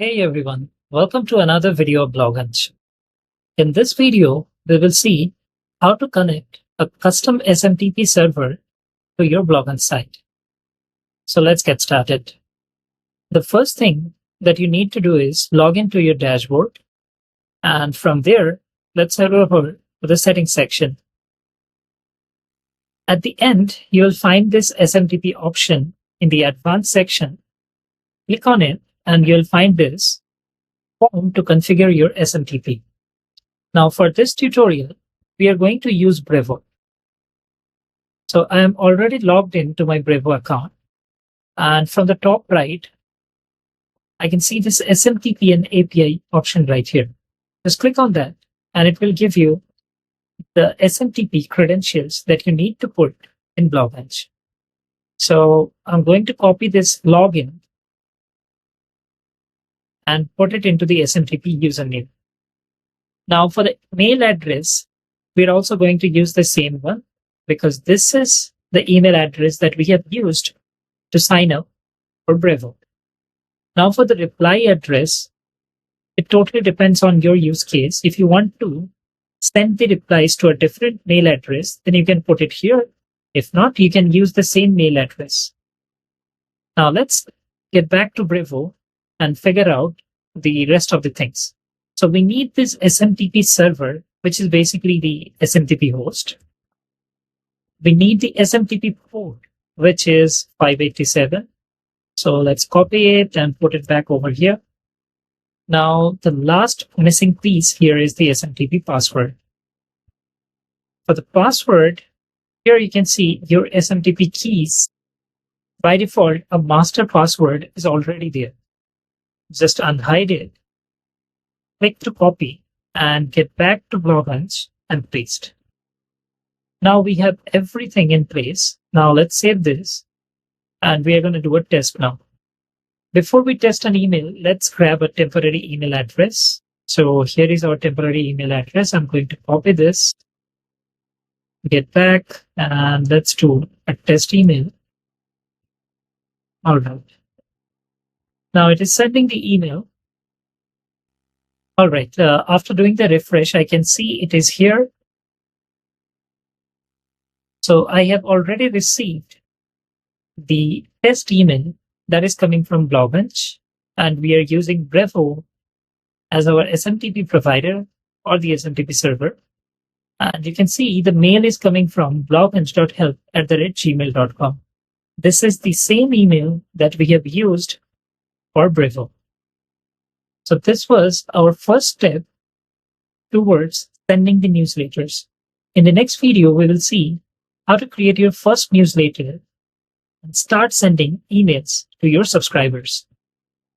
Hey everyone, welcome to another video of BlogHunch. In this video, we will see how to connect a custom SMTP server to your BlogHunch site. So let's get started. The first thing that you need to do is log into your dashboard. And from there, let's head over to the settings section. At the end, you will find this SMTP option in the advanced section. Click on it and you'll find this form to configure your SMTP. Now for this tutorial, we are going to use Brevo. So I am already logged into my Brevo account. And from the top right, I can see this SMTP and API option right here. Just click on that and it will give you the SMTP credentials that you need to put in BlogHunch. So I'm going to copy this login and put it into the SMTP username. Now for the mail address, we're also going to use the same one because this is the email address that we have used to sign up for Brevo. Now for the reply address, it totally depends on your use case. If you want to send the replies to a different mail address, then you can put it here. If not, you can use the same mail address. Now let's get back to Brevo and figure out the rest of the things. So we need this SMTP server, which is basically the SMTP host. We need the SMTP port, which is 587. So let's copy it and put it back over here. Now the last missing piece here is the SMTP password. For the password, here you can see your SMTP keys. By default, a master password is already there. Just unhide it, click to copy, and get back to BlogHunch and paste. Now we have everything in place. Now let's save this, and we are going to do a test now. Before we test an email, let's grab a temporary email address. So here is our temporary email address. I'm going to copy this, get back, and let's do a test email. All right. Now it is sending the email. All right. After doing the refresh, I can see it is here. So I have already received the test email that is coming from BlogHunch, and we are using Brevo as our SMTP provider or the SMTP server. And you can see the mail is coming from bloghunch.help@gmail.com. This is the same email that we have used for Brevo. So this was our first step towards sending the newsletters. In the next video, we will see how to create your first newsletter and start sending emails to your subscribers.